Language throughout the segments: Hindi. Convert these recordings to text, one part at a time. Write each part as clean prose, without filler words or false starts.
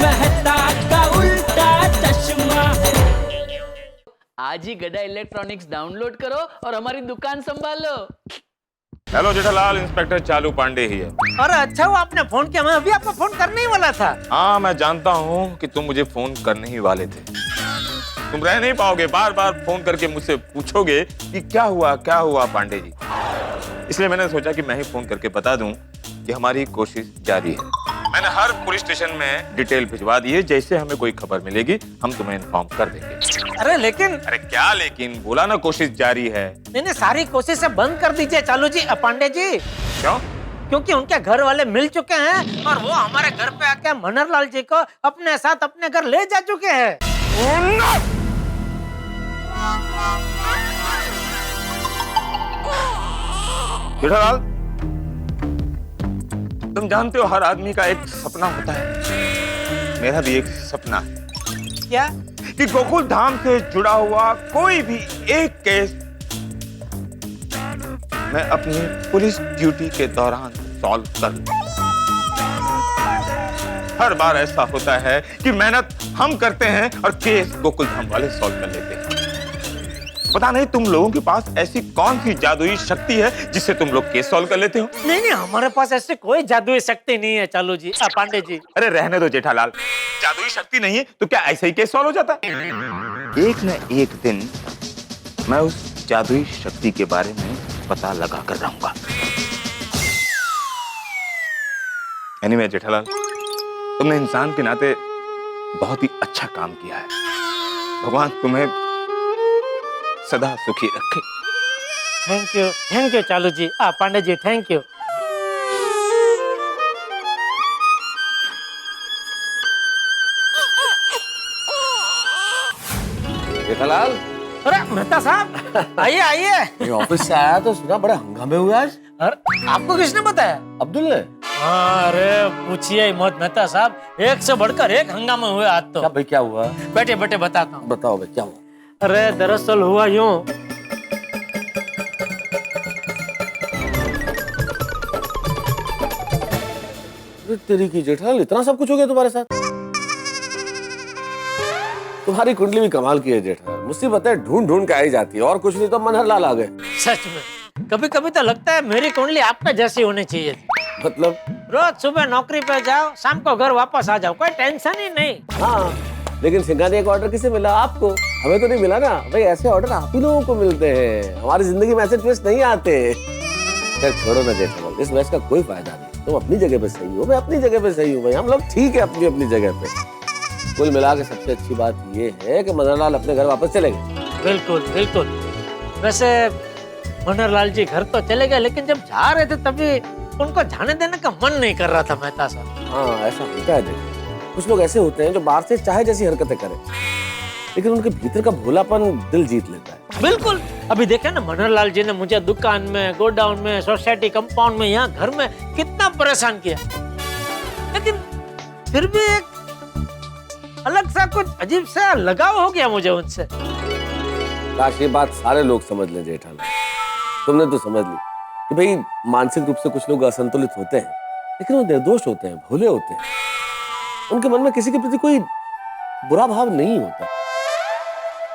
मेहता का उल्टा चश्मा। आज ही गड़ा इलेक्ट्रॉनिक्स डाउनलोड करो और हमारी दुकान संभालो। हेलो जेठालाल, इंस्पेक्टर चालू पांडे ही है। अरे अच्छा हुआ आपने फोन किया, मैं अभी आपको फोन करने ही वाला था। हाँ, मैं जानता हूँ कि तुम मुझे फोन करने ही वाले थे। तुम रह नहीं पाओगे, बार बार फोन करके मुझसे पूछोगे कि क्या हुआ पांडे जी। इसलिए मैंने सोचा कि मैं ही फोन करके बता दूं कि हमारी कोशिश जारी है। मैंने हर पुलिस स्टेशन में डिटेल भिजवा दी है। जैसे हमें कोई खबर मिलेगी हम तुम्हें इन्फॉर्म कर देंगे। अरे क्या लेकिन, बोला ना कोशिश जारी है। नहीं, सारी कोशिशें बंद कर दीजिए चालू जी, पांडे जी। क्यों? क्योंकि उनके घर वाले मिल चुके हैं और वो हमारे घर पे आके मनहरलाल जी को अपने साथ अपने घर ले जा चुके हैं। जेठालाल, तुम जानते हो हर आदमी का एक सपना होता है। मेरा भी एक सपना है। क्या? कि गोकुल धाम से जुड़ा हुआ कोई भी एक केस मैं अपनी पुलिस ड्यूटी के दौरान सॉल्व कर लूं। हर बार ऐसा होता है कि मेहनत हम करते हैं और केस गोकुल धाम वाले सॉल्व कर लेते हैं। पता नहीं तुम लोगों के पास ऐसी कौन सी जादुई शक्ति है जिससे तुम लोग केस सॉल्व कर लेते हो। नहीं, हमारे पास ऐसे कोई जादुई शक्ति नहीं है चालू जी, पांडे जी। अरे रहने दो जेठालाल, जादुई शक्ति नहीं है तो क्या ऐसे ही केस सॉल्व हो जाता है? एक न एक दिन मैं उस जादुई शक्ति के बारे में पता लगा कर रहूंगा। एनीवे जेठालाल, तुमने इंसान के नाते बहुत ही अच्छा काम किया है। भगवान तुम्हें सदा सुखी रखे। थैंक यू चालू जी, पांडे जी, थैंक यू। जेठालाल, अरे मेहता साहब, आइए। ये ऑफिस से आया तो सुना बड़े हंगामे हुए आज। अरे आपको किसने बताया? अब्दुल ने। अरे पूछिए ही मत मेहता साहब, एक से बढ़कर एक हंगामे हुए आज तो। क्या भाई, क्या हुआ? बैठे बताता हूँ। बताओ भाई, क्या हुआ? अरे दरअसल हुआ यूं। तेरी की जेठालाल, इतना सब कुछ हो गया तुम्हारे साथ? तुम्हारी कुंडली भी कमाल की है जेठालाल। मुसीबतें ढूंढ के आई जाती है, और कुछ नहीं तो मनहरलाल आ गए। सच में कभी कभी तो लगता है मेरी कुंडली आपका जैसी होनी चाहिए। मतलब? रोज सुबह नौकरी पे जाओ, शाम को घर वापस आ जाओ, कोई टेंशन ही नहीं। हाँ, लेकिन सिंघानिया का ऑर्डर किसे मिला? आपको। हमें तो नहीं मिला ना भाई। ऐसे ऑर्डर आप ही लोगों को मिलते हैं, हमारी जिंदगी में ऐसे ट्विस्ट नहीं आते। खैर छोड़ो ना जेठालाल, इस बहस का कोई फायदा नहीं। तुम अपनी जगह पे सही हो, मैं अपनी जगह पे सही हूँ भाई। हम लोग ठीक है अपनी जगह पे। कुल मिला के सबसे अच्छी बात ये है कि मनहरलाल अपने घर वापस चले गए। बिल्कुल। वैसे मनहरलाल जी घर तो चले गए, लेकिन जब जा रहे थे तभी उनको जाने देने का मन नहीं कर रहा था मेहता साहब। हाँ, ऐसा होता है। देखो, कुछ लोग ऐसे होते हैं जो बाहर से चाहे जैसी हरकतें करें, लेकिन उनके भीतर का भोलापन दिल जीत लेता है। बिल्कुल। अभी देखे ना, मनहरलाल जी ने मुझे दुकान में, गोडाउन में, सोसाइटी कंपाउंड में, यहाँ घर में कितना परेशान किया, लेकिन फिर भी एक अलग सा कुछ अजीब सा लगाव हो गया मुझे उनसे। काश ये बात सारे लोग समझ लें जेठालाल। तुमने तो समझ ली कि भाई मानसिक रूप से कुछ लोग असंतुलित होते हैं, लेकिन वो निर्दोष होते हैं, भोले होते हैं। उनके मन में किसी के प्रति कोई बुरा भाव नहीं होता।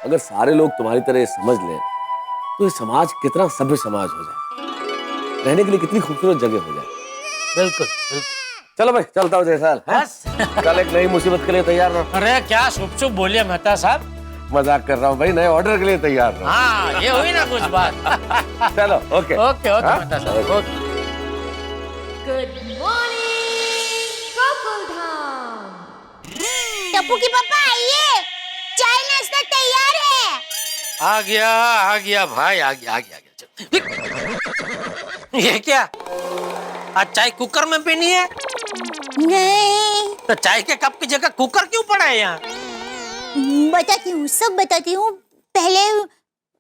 अगर सारे लोग तुम्हारी तरह ये समझ लें तो ये समाज कितना सभ्य समाज हो जाए, रहने के लिए कितनी खूबसूरत जगह हो जाए। बिल्कुल। चलो भाई, चलता हूँ जेठालाल। बस कल एक नई मुसीबत के लिए तैयार रहो। अरे क्या शुभ बोलिए मेहता साहब। मजाक कर रहा हूँ भाई, नए ऑर्डर के लिए तैयार रहो। हाँ, ये हुई ना कुछ बात। चलो, ओके मेहता साहब, okay. Good morning Gokuldham. Tappu की पापा आइए, चाय नाश्ता तैयार है। आ गया भाई, आ गया। ये क्या, आज चाय कुकर में पीनी है? नहीं, तो चाय के कप की जगह कुकर क्यों पड़ा है यहाँ? बताती हूँ, सब बताती हूँ। पहले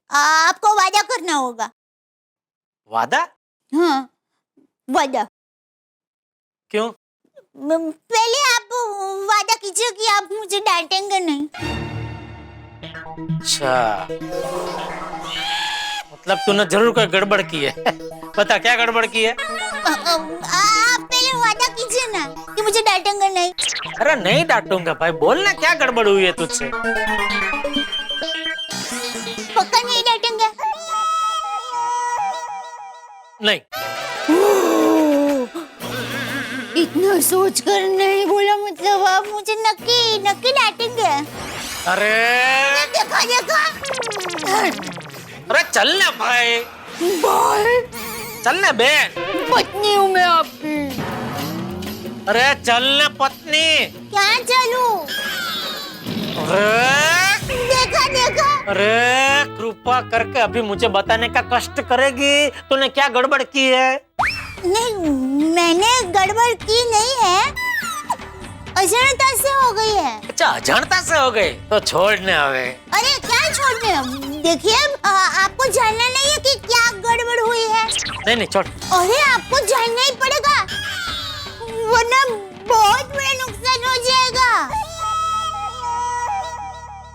आपको वादा करना होगा। वादा? हाँ, वादा। क्यों? पहले आप वादा कीजिए कि आप मुझे डांटेंगे नहीं। अच्छा, मतलब तूने जरूर कोई गड़बड़ की है। बता क्या गड़बड़ की है? आप पहले वादा कीजिए ना कि मुझे डांटेंगे नहीं? अरे नहीं डांटूंगा भाई, बोलना क्या गड़बड़ हुई है तुझसे? पक्का नहीं डांटेंगे? नहीं। इतना सोच कर नहीं बोला, मतलब आप मुझे नक्की नक्की डांटेंगे? अरे देखा देखा। अरे चलना भाई, बोल। चलना बे। पत्नी हूँ मैं आपकी। अरे चलना पत्नी। क्या चलूं? अरे देखा देखा। अरे कृपा करके अभी मुझे बताने का कष्ट करेगी, तूने क्या गड़बड़ की है? नहीं, मैंने गड़बड़ की नहीं है, अजानता से हो गई है। अच्छा अजानता से हो गई तो छोड़ने आ गए। अरे क्या छोड़ने? देखिए आपको जानना नहीं है कि क्या गड़बड़ हुई है। नहीं नहीं छोड़। अरे आपको जानना ही पड़ेगा, वरना बहुत बड़ा नुकसान हो जाएगा।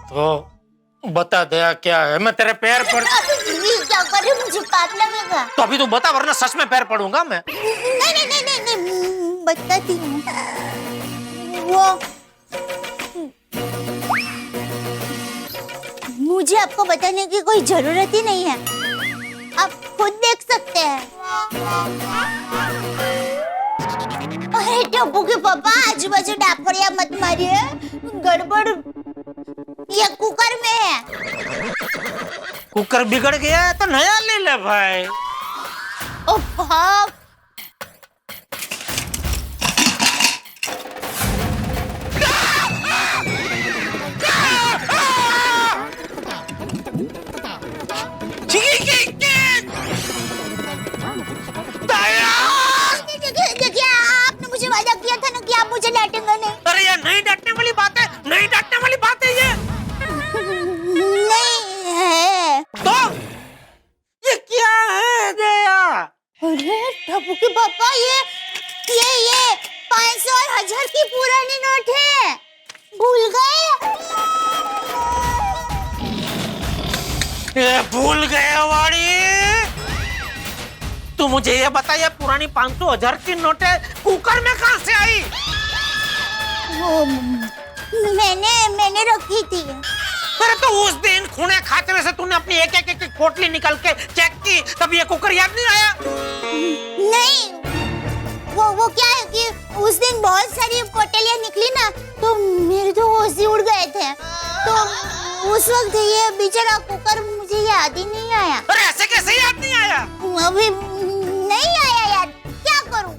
तो बता दया क्या है, मैं तेरे पैर पड़। ये क्या कर रहे, मुझे पाप लगेगा। तो अभी तू बता वरना सच में पैर पड़ूंगा मैं। नहीं नहीं नहीं नहीं, नहीं बताती हूँ। वो मुझे आपको बताने की कोई जरूरत ही नहीं है, आप खुद देख सकते हैं। अरे टप्पू के पापा, आजू बाजू डापड़िया मत मारिए, गड़बड़ ये कुकर में है। कुकर बिगड़ गया है तो नया ले ले भाई। ओ भाग। देखिए आपने मुझे वादा किया था ना कि आप मुझे डांटेंगे नहीं। अरे यार नहीं डांटने वाली बात है, नहीं डांटने वाली बात है ये। नहीं है तो ये क्या है दया? अरे टप्पू के पापा, ये 500 और 1000 की पुरानी नोट है, भूल गए? ये भूल गए वाड़ी। तू मुझे ये बता, ये पुरानी 500 1000 की नोटें कुकर में कहाँ से आई? वो मैंने रखी थी। अरे तो उस दिन खूने खाचरे से तूने अपनी एक एक पोटली निकाल के चेक की, तब ये कुकर याद नहीं आया? नहीं, वो क्या है कि उस दिन बहुत सारी पोटलियां निकली ना, तो मेरे तो होश ही उड़ गए थे, तो उस वक्त ये बेचारा कुकर मुझे याद ही नहीं आया। अरे ऐसे कैसे याद नहीं आया? अभी नहीं आया याद, क्या करूं,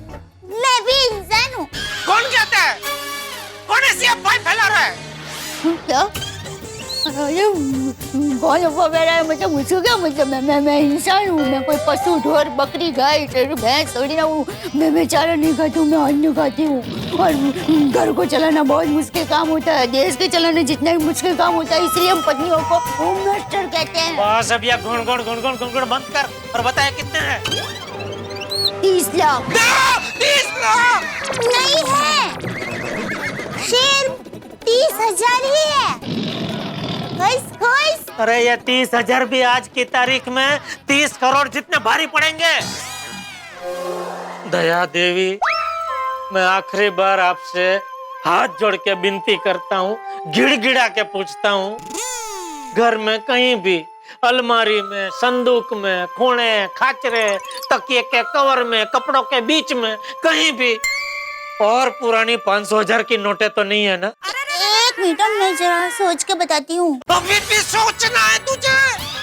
मैं भी इंसान हूँ। कौन कहता है? कौन ऐसी अफवाह फैला रहा है? क्या? अरे कौन अफवाह फैला है, मतलब मुझे क्या मतलब? मैं इंसान हूँ, मैं कोई पशु, ढोर, बकरी, गाय, भैंस थोड़ी ना हूँ। मैं चारा नहीं खाती हूँ, मैं अन्न खाती हूँ। और घर को चलाना बहुत मुश्किल काम होता है, देश के चलाना जितना भी मुश्किल काम होता है, इसलिए हम पत्नियों को होम मिनिस्टर कहते हैं। बस अब ये गुण बंद कर और बताया कितने हैं? 30 लाख। 30 लाख नहीं है, शेर 30,000 ही है। खुश। अरे ये 30,000 भी आज की तारीख में 30 करोड़ जितने भारी पड़ेंगे। दया देवी, मैं आखिरी बार आपसे हाथ जोड़ के विनती करता हूँ, गिड़गिड़ा के पूछता हूँ, घर में कहीं भी, अलमारी में, संदूक में, कोने, खाचरे, तकिए के कवर में, कपड़ों के बीच में, कहीं भी और पुरानी 500,000 की नोटें तो नहीं है ना? एक मिनट, मैं जरा सोच के बताती हूँ। अभी भी सोचना है तुझे?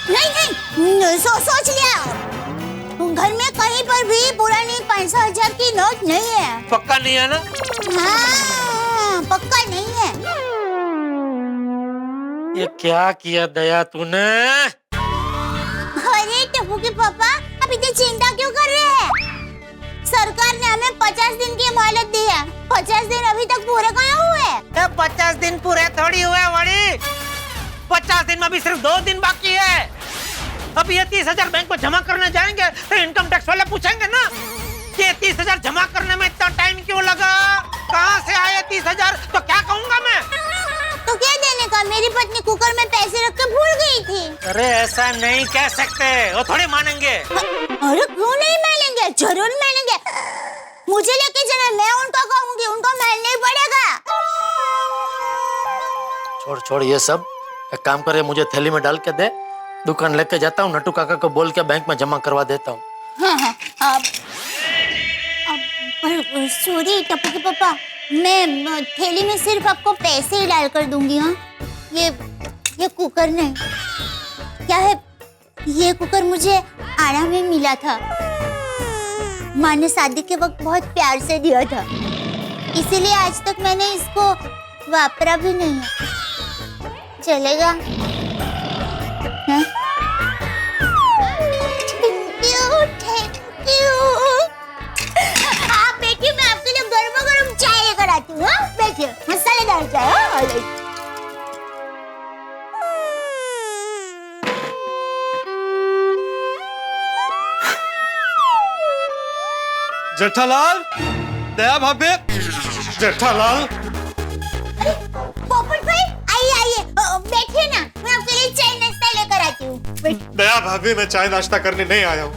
नहीं, सोच लिया। घर में कहीं पर भी पुरानी 500,000 की नोट नहीं है। पक्का नहीं है ना? हाँ, पक्का नहीं है। ये क्या किया दया तूने? अरे टप्पू के पापा, आप इतनी चिंता क्यों कर रहे हैं? सरकार ने हमें 50 दिन की मोहलत दी है। 50 दिन अभी तक पूरे कहाँ हुए? 50 दिन पूरे थोड़ी हुए बड़ी। 50 दिन में अभी सिर्फ 2 दिन बाकी है। अब ये 30,000 बैंक में जमा करने जाएंगे तो इनकम टैक्स वाले पूछेंगे ना कि 30,000 जमा करने में इतना टाइम क्यों लगा, कहाँ से आए 30,000, तो क्या कहूँगा मैं? तो क्या देने का, मेरी पत्नी कुकर में पैसे रख के भूल गई थी। अरे ऐसा नहीं कह सकते, वो थोड़ी मानेंगे। अरे क्यों नहीं मानेंगे, जरूर मानेंगे। मुझे लेके चले, मैं उनको कहूंगी, उनको मानना ही पड़ेगा। छोड़ छोड़ ये सब, एक काम करे, मुझे थैली में डाल के दे, दुकान लेके जाता हूँ, नट्टू काका को बोल के बैंक में जमा करवा देता हूँ। हाँ, अब सॉरी टप्पू के पापा, मैं थैली में सिर्फ आपको पैसे ही डाल कर दूंगी। हाँ, ये कुकर नहीं, क्या है, ये कुकर मुझे आरा में मिला था, माँ ने शादी के वक्त बहुत प्यार से दिया था, इसीलिए आज तक मैंने इसको वापरा भी नहीं है। चलेगा? हाँ? Thank you. आप बैठिए, मैं आपके लिए गर्मा गर्म चाय लेकर आती हूँ। हाँ? बैठिए, मसालेदार चाय। हाँ? जेठालाल, दया भाभी, जेठालाल। पोपट भाई, आइए बैठिए ना, मैं आपके लिए चाय नाश्ता लेकर आती हूँ। दया भाभी, मैं चाय नाश्ता करने नहीं आया हूँ।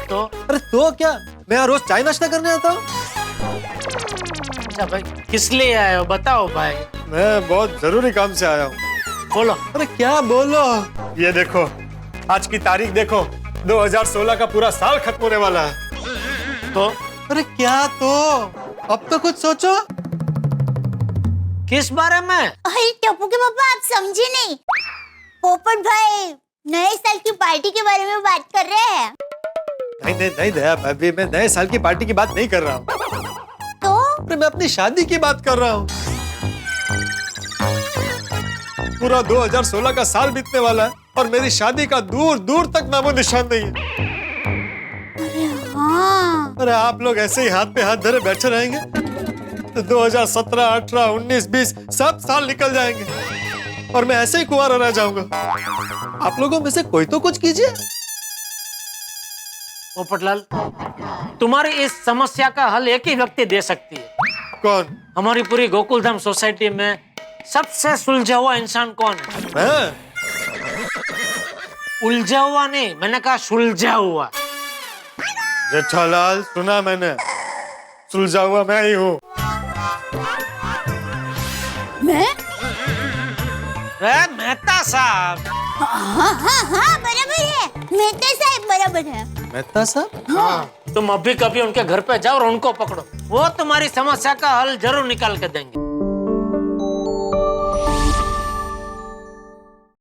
तो अरे तो क्या, मैं यहाँ रोज चाय नाश्ता करने आता हूँ। अच्छा भाई, किस लिए आए हो बताओ भाई। मैं बहुत जरूरी काम से आया हूँ। बोलो। अरे क्या बोलो, ये देखो, आज की तारीख देखो, 2016 का पूरा साल खत्म होने वाला है। तो अरे क्या तो, अब तो कुछ सोचो। किस बारे में? अरे टप्पू के पापा, आप समझे नहीं, पोपट भाई नए साल की पार्टी के बारे में बात कर रहे हैं। नहीं दया भाभी, मैं नए साल की पार्टी की बात नहीं कर रहा हूँ। तो अरे मैं अपनी शादी की बात कर रहा हूँ। पूरा 2016 का साल बीतने वाला है और मेरी शादी का दूर दूर तक नामो निशान नहीं है। हाँ, अरे आप लोग ऐसे ही हाथ पे हाथ धरे बैठे रहेंगे तो 2017, 18, 19, 20 सब साल निकल जाएंगे और मैं ऐसे ही कुंवारा रह जाऊंगा। आप लोगों में से कोई तो कुछ कीजिए। पोपटलाल, तुम्हारी इस समस्या का हल एक ही व्यक्ति दे सकती है। कौन? हमारी पूरी गोकुलधाम सोसाइटी में सबसे सुलझा हुआ इंसान कौन है? मैं? उलझा हुआ नहीं, मैंने कहा सुलझा हुआ। जेठालाल, सुना मैंने, सुलझा हुआ मैं ही हूँ। मैं? मेहता साहब। हाँ, बराबर है, मेहता साहब बराबर है। मेहता साहब? हाँ, तुम अभी कभी उनके घर पे जाओ और उनको पकड़ो, वो तुम्हारी समस्या का हल जरूर निकाल के देंगे।